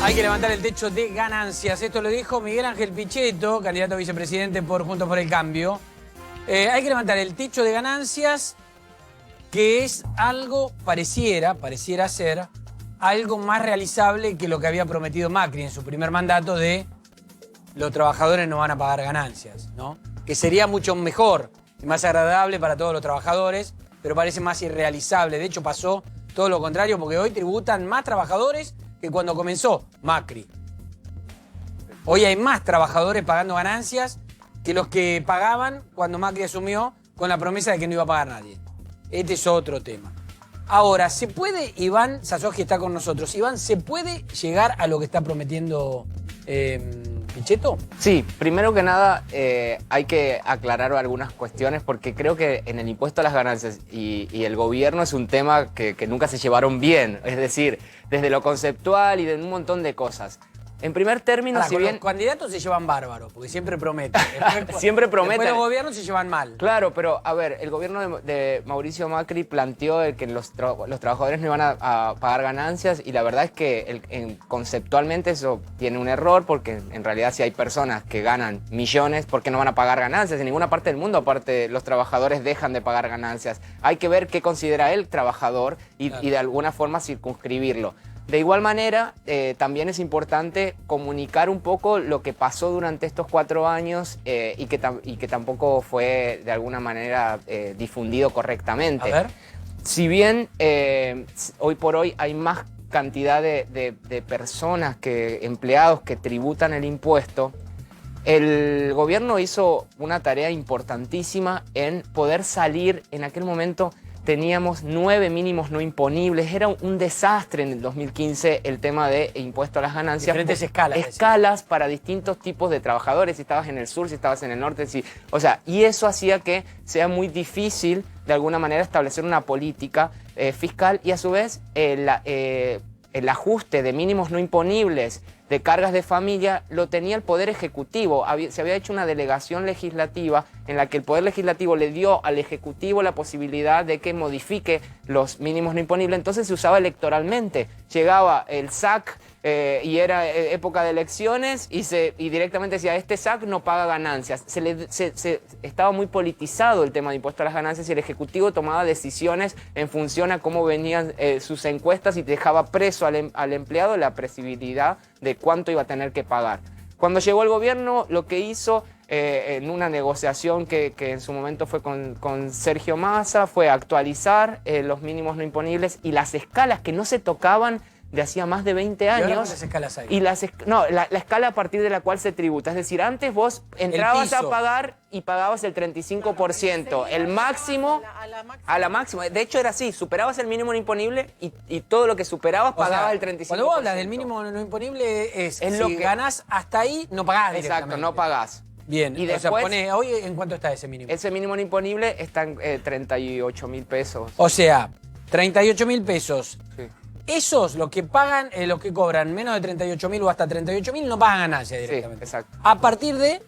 Hay que levantar el techo de ganancias. Esto lo dijo Miguel Ángel Pichetto, candidato a vicepresidente por Juntos por el Cambio. Hay que levantar el techo de ganancias, que es algo, pareciera ser, algo más realizable que lo que había prometido Macri en su primer mandato de los trabajadores no van a pagar ganancias, ¿no? Que sería mucho mejor y más agradable para todos los trabajadores, pero parece más irrealizable. De hecho, pasó todo lo contrario, porque hoy tributan más trabajadores que cuando comenzó Macri. Hoy hay más trabajadores pagando ganancias que los que pagaban cuando Macri asumió con la promesa de que no iba a pagar nadie. Este es otro tema. Ahora, ¿se puede, Iván Sassoski está con nosotros? Iván, ¿se puede llegar a lo que está prometiendo Pichetto? Sí, primero que nada hay que aclarar algunas cuestiones porque creo que en el impuesto a las ganancias y el gobierno es un tema que nunca se llevaron bien. Es decir, desde lo conceptual y de un montón de cosas. En primer término, si bien... Los candidatos se llevan bárbaros, porque siempre prometen. Siempre prometen. Después los gobiernos se llevan mal. Claro, pero a ver, el gobierno de Mauricio Macri planteó que los trabajadores no iban a pagar ganancias y la verdad es que conceptualmente eso tiene un error porque en realidad si hay personas que ganan millones, ¿por qué no van a pagar ganancias? En ninguna parte del mundo, aparte, los trabajadores dejan de pagar ganancias. Hay que ver qué considera el trabajador y de alguna forma circunscribirlo. De igual manera, también es importante comunicar un poco lo que pasó durante estos 4 años y que tampoco fue de alguna manera difundido correctamente. A ver. Si bien hoy por hoy hay más cantidad de personas, empleados que tributan el impuesto, el gobierno hizo una tarea importantísima en poder salir en aquel momento. Teníamos 9 mínimos no imponibles. Era un desastre en el 2015 el tema de impuesto a las ganancias. Diferentes escalas. Escalas para distintos tipos de trabajadores. Si estabas en el sur, si estabas en el norte. Y eso hacía que sea muy difícil, de alguna manera, establecer una política fiscal. Y a su vez, el ajuste de mínimos no imponibles de cargas de familia lo tenía el Poder Ejecutivo. Se había hecho una delegación legislativa en la que el Poder Legislativo le dio al Ejecutivo la posibilidad de que modifique los mínimos no imponibles. Entonces se usaba electoralmente. Llegaba el SAC y era época de elecciones y directamente decía, este SAC no paga ganancias. Estaba muy politizado el tema de impuesto a las ganancias y el Ejecutivo tomaba decisiones en función a cómo venían sus encuestas y dejaba preso al empleado la previsibilidad de cuánto iba a tener que pagar. Cuando llegó el gobierno, lo que hizo en una negociación que en su momento fue con Sergio Massa fue actualizar los mínimos no imponibles y las escalas que no se tocaban de hacía más de 20 años. ¿Y ahora cuántas escalas hay? Y la escala a partir de la cual se tributa. Es decir, antes vos entrabas a pagar y pagabas el 35%. El máximo a la máxima. De hecho era así, superabas el mínimo no imponible y todo lo que superabas pagabas el 35%. Cuando vos hablas del mínimo no imponible es si lo que ganás hasta ahí, no pagás Exacto, no pagás. Bien, y después, hoy ¿en cuánto está ese mínimo? Ese mínimo no imponible está en 38.000 pesos. O sea, 38.000 pesos. Sí. Esos, los que pagan, los que cobran menos de 38.000 o hasta 38.000, no pagan ganancias directamente. Sí, exacto. A partir de,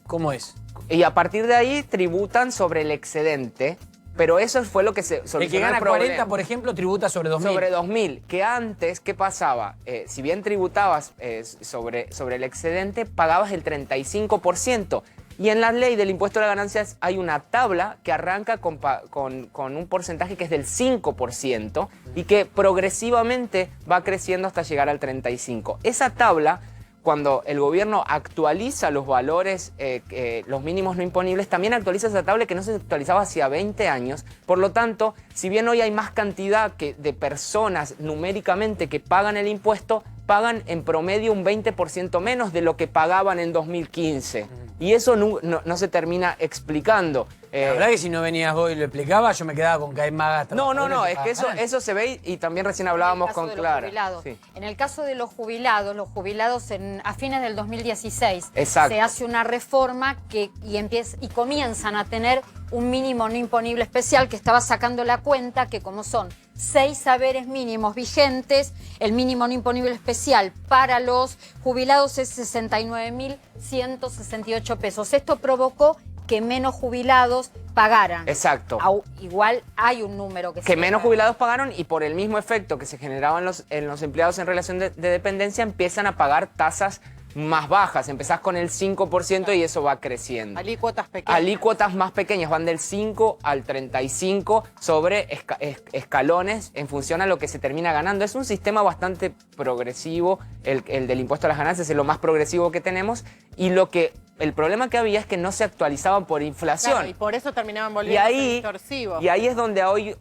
¿cómo es? Y a partir de ahí tributan sobre el excedente, pero eso fue lo que se solucionó. El que gana 40, por ejemplo, tributa sobre 2.000. Sobre 2.000, que antes, ¿qué pasaba? Si bien tributabas sobre el excedente, pagabas el 35%. Y en la ley del impuesto a las ganancias hay una tabla que arranca con un porcentaje que es del 5% y que progresivamente va creciendo hasta llegar al 35%. Esa tabla, cuando el gobierno actualiza los valores, los mínimos no imponibles, también actualiza esa tabla que no se actualizaba hacía 20 años. Por lo tanto, si bien hoy hay más cantidad de personas numéricamente que pagan el impuesto, pagan en promedio un 20% menos de lo que pagaban en 2015. Y eso no se termina explicando. La verdad que si no venías vos y lo explicabas, yo me quedaba con que hay más gastos. No, es que eso se ve y también recién hablábamos con Clara. Sí. En el caso de los jubilados a fines del 2016 Exacto. se hace una reforma y comienzan a tener un mínimo no imponible especial que estaba sacando la cuenta que como son 6 saberes mínimos vigentes, el mínimo no imponible especial para los jubilados es 69.168 pesos. Esto provocó que menos jubilados pagaran. Exacto. Igual hay un número que Que menos jubilados pagaron y por el mismo efecto que se generaba en los empleados en relación de dependencia empiezan a pagar tasas más bajas. Empezás con el 5% y eso va creciendo. Alícuotas pequeñas. Alícuotas más pequeñas, van del 5 al 35 sobre escalones en función a lo que se termina ganando. Es un sistema bastante progresivo, el del impuesto a las ganancias es lo más progresivo que tenemos y el problema que había es que no se actualizaban por inflación. Claro, y por eso terminaban volviendo extorsivos. Y ahí es donde hoy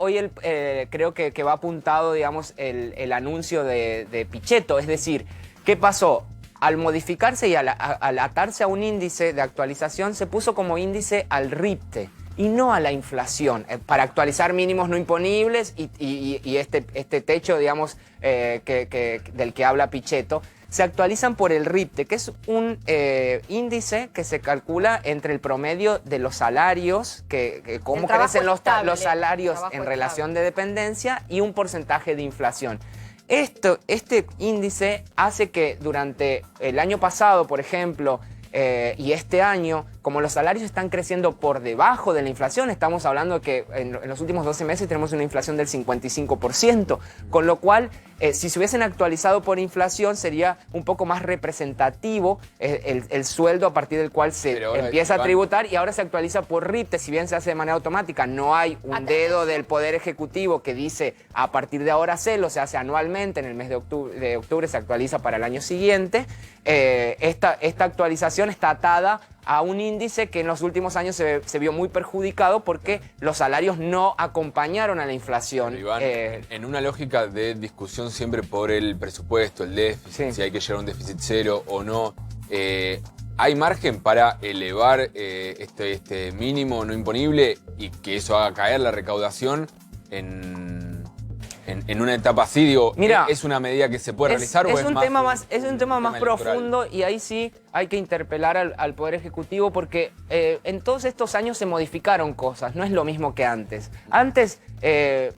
creo que va apuntado, digamos, el anuncio de Pichetto. Es decir, ¿qué pasó? Al modificarse y al atarse a un índice de actualización, se puso como índice al RIPTE y no a la inflación, para actualizar mínimos no imponibles y este techo, digamos, del que habla Pichetto, se actualizan por el RIPTE, que es un índice que se calcula entre el promedio de los salarios, cómo crecen los salarios en relación de dependencia y un porcentaje de inflación. Este índice hace que durante el año pasado, por ejemplo, y este año, como los salarios están creciendo por debajo de la inflación, estamos hablando de que en los últimos 12 meses tenemos una inflación del 55%, con lo cual, si se hubiesen actualizado por inflación, sería un poco más representativo el sueldo a partir del cual se empieza a tributar y ahora se actualiza por RIPTE, si bien se hace de manera automática, no hay un dedo del Poder Ejecutivo que dice a partir de ahora se hace anualmente, en el mes de octubre se actualiza para el año siguiente. Esta actualización está atada a un índice que en los últimos años se vio muy perjudicado porque los salarios no acompañaron a la inflación. Pero Iván, en una lógica de discusión siempre por el presupuesto, el déficit, si hay que llegar a un déficit cero o no, ¿hay margen para elevar este mínimo no imponible y que eso haga caer la recaudación en una etapa así? Digo, mira, ¿es una medida que se puede realizar o es un tema más profundo y ahí sí hay que interpelar al Poder Ejecutivo porque en todos estos años se modificaron cosas, no es lo mismo que antes. Antes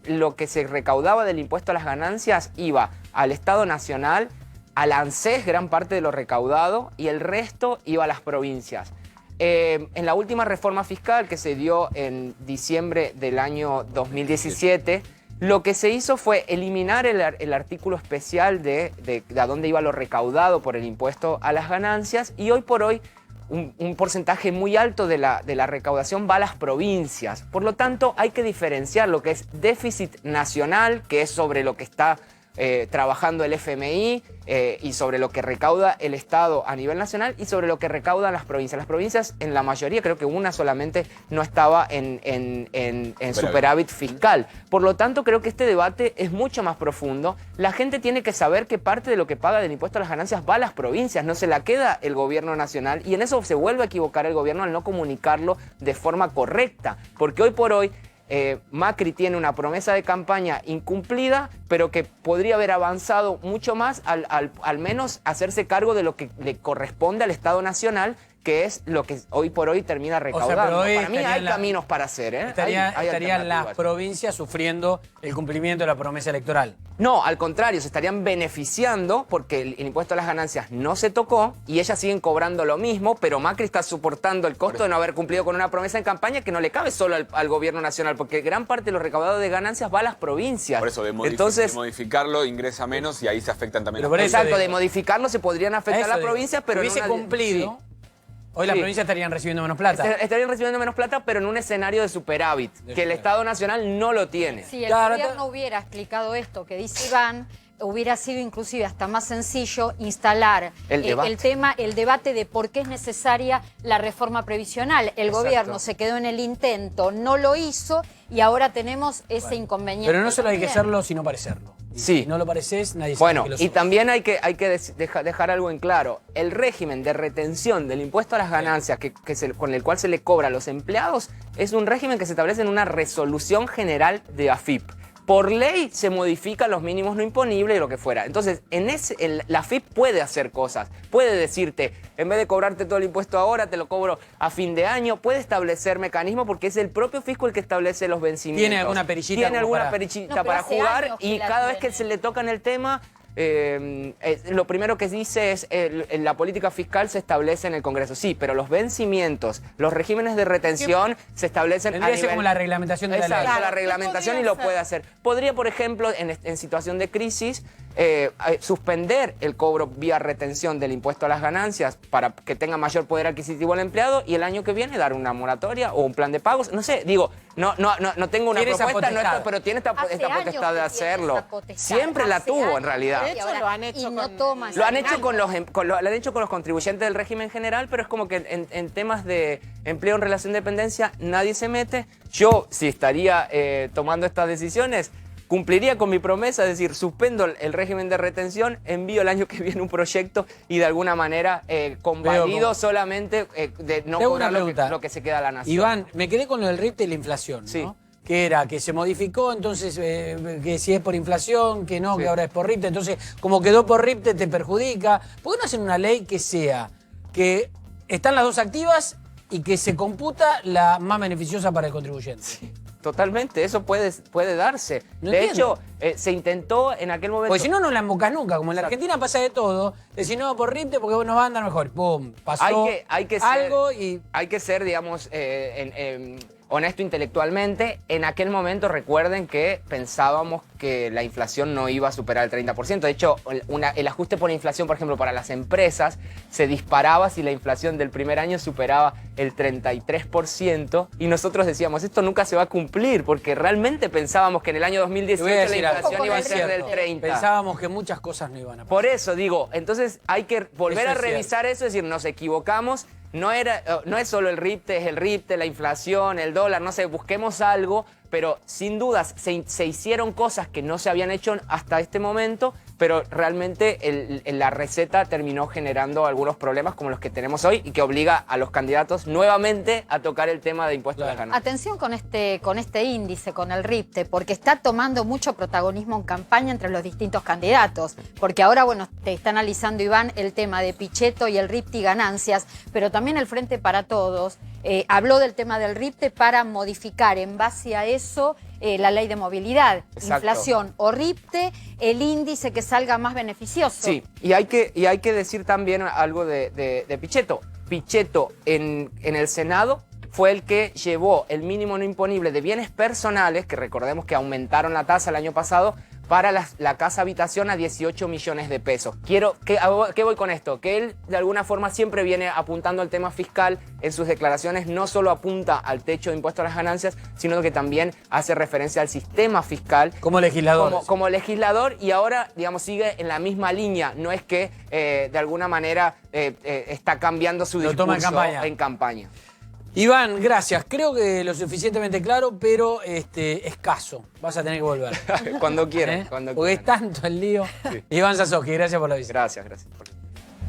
lo que se recaudaba del impuesto a las ganancias iba al Estado Nacional, al ANSES, gran parte de lo recaudado, y el resto iba a las provincias. En la última reforma fiscal que se dio en diciembre del año 2017, lo que se hizo fue eliminar el artículo especial de a dónde iba lo recaudado por el impuesto a las ganancias y hoy por hoy un porcentaje muy alto de la recaudación va a las provincias. Por lo tanto, hay que diferenciar lo que es déficit nacional, que es sobre lo que está trabajando el FMI y sobre lo que recauda el Estado a nivel nacional y sobre lo que recaudan las provincias. Las provincias, en la mayoría, creo que una solamente no estaba en superávit fiscal. Por lo tanto, creo que este debate es mucho más profundo. La gente tiene que saber que parte de lo que paga del impuesto a las ganancias va a las provincias, no se la queda el gobierno nacional y en eso se vuelve a equivocar el gobierno al no comunicarlo de forma correcta. Porque hoy por hoy Macri tiene una promesa de campaña incumplida, pero que podría haber avanzado mucho más al menos hacerse cargo de lo que le corresponde al Estado Nacional, que es lo que hoy por hoy termina recaudando. Para mí hay caminos para hacer. ¿Estarían las provincias sufriendo el cumplimiento de la promesa electoral? No, al contrario, se estarían beneficiando porque el impuesto a las ganancias no se tocó y ellas siguen cobrando lo mismo, pero Macri está soportando el costo de no haber cumplido con una promesa en campaña que no le cabe solo al gobierno nacional, porque gran parte de los recaudados de ganancias va a las provincias. Por eso, de modificarlo ingresa menos y ahí se afectan también. Exacto, de modificarlo se podrían afectar a las provincias, pero hubiese cumplido. Sí. Hoy las provincias estarían recibiendo menos plata. Estarían recibiendo menos plata, pero en un escenario de superávit, que el Estado Nacional no lo tiene. Si el gobierno hubiera explicado esto que dice Iván, hubiera sido inclusive hasta más sencillo instalar el debate de por qué es necesaria la reforma previsional. El gobierno se quedó en el intento, no lo hizo y ahora tenemos ese inconveniente. Pero no solo hay que serlo, sino parecerlo. Sí. Si no lo pareces, nadie sabe que lo sos. Y también hay que dejar algo en claro. El régimen de retención del impuesto a las ganancias con el cual se le cobra a los empleados es un régimen que se establece en una resolución general de AFIP. Por ley se modifican los mínimos no imponibles y lo que fuera. Entonces, la AFIP puede hacer cosas. Puede decirte, en vez de cobrarte todo el impuesto ahora, te lo cobro a fin de año. Puede establecer mecanismos porque es el propio fisco el que establece los vencimientos. ¿Tiene alguna perillita? Tiene alguna perillita para jugar y cada vez que se le tocan el tema, lo primero que dice es la política fiscal se establece en el Congreso. Sí, pero los vencimientos, los regímenes de retención se establecen Tendría que ser como la reglamentación de la ley. Exacto, la Claro, reglamentación ¿qué y lo podría puede hacer. Podría, por ejemplo, en situación de crisis, suspender el cobro vía retención del impuesto a las ganancias para que tenga mayor poder adquisitivo el empleado y el año que viene dar una moratoria o un plan de pagos. No sé, digo, no tengo una Tiene esa propuesta, potestad. pero tiene esta Hace potestad años de que tiene hacerlo. esa potestad. Siempre la Hace tuvo, años. en realidad. De hecho, Y ahora- lo han hecho y no con- toma Lo han esa hecho con medida. lo han hecho con los contribuyentes del régimen general, pero es como que en temas de empleo en relación de dependencia nadie se mete. Yo, si estaría tomando estas decisiones, cumpliría con mi promesa, es decir, suspendo el régimen de retención, envío el año que viene un proyecto y de alguna manera convalido cómo- solamente de no Te hago una cobrar pregunta. lo que se queda a la nación. Iván, me quedé con lo del RIP de la inflación, ¿no? Sí. Que era que se modificó, entonces que si es por inflación, que no, Sí. que ahora es por RIPTE. Entonces, como quedó por RIPTE, te perjudica. ¿Por qué no hacen una ley que sea que están las dos activas y que se computa la más beneficiosa para el contribuyente? Totalmente, eso puede darse. No de entiendo. hecho, se intentó en aquel momento... Porque si no, no la embocas nunca. Como en la Argentina pasa de todo, decís no por RIPTE porque vos nos va a andar mejor. ¡Pum! Pasó hay que ser, algo y... Hay que ser, digamos, honesto intelectualmente. En aquel momento recuerden que pensábamos que la inflación no iba a superar el 30%. De hecho, el ajuste por inflación, por ejemplo, para las empresas, se disparaba si la inflación del primer año superaba el 33%. Y nosotros decíamos, esto nunca se va a cumplir, porque realmente pensábamos que en el año Te voy a 2018 la decir algo. inflación iba a ser del Cierto. 30%. Pensábamos que muchas cosas no iban a pasar. Por eso digo, entonces hay que volver Eso a es revisar eso, es decir, nos equivocamos. No es solo el RIPTE, es el RIPTE, la inflación, el dólar, no sé, busquemos algo, pero sin dudas se hicieron cosas que no se habían hecho hasta este momento, pero realmente la receta terminó generando algunos problemas como los que tenemos hoy y que obliga a los candidatos nuevamente a tocar el tema de impuestos a las ganancias. Atención con este índice, con el RIPTE, porque está tomando mucho protagonismo en campaña entre los distintos candidatos. Porque ahora, bueno, te está analizando, Iván, el tema de Pichetto y el RIPTE y ganancias, pero también el Frente para Todos habló del tema del RIPTE para modificar en base a eso la ley de movilidad. Exacto. Inflación o RIPTE, el índice que salga más beneficioso. Sí, y hay que decir también algo de Pichetto. Pichetto en el Senado fue el que llevó el mínimo no imponible de bienes personales, que recordemos que aumentaron la tasa el año pasado, para la casa habitación a 18 millones de pesos. ¿Qué voy con esto? Que él de alguna forma siempre viene apuntando al tema fiscal en sus declaraciones, no solo apunta al techo de impuestos a las ganancias, sino que también hace referencia al sistema fiscal. Como legislador. Como legislador, y ahora, digamos, sigue en la misma línea. No es que de alguna manera está cambiando su Lo discurso toma en campaña. en campaña. Iván, gracias. Creo que lo suficientemente claro, pero escaso. Vas a tener que volver. Cuando quieran, ¿Eh? cuando Porque es quieran. tanto el lío. Iván Sasovsky, gracias por la visita. Gracias.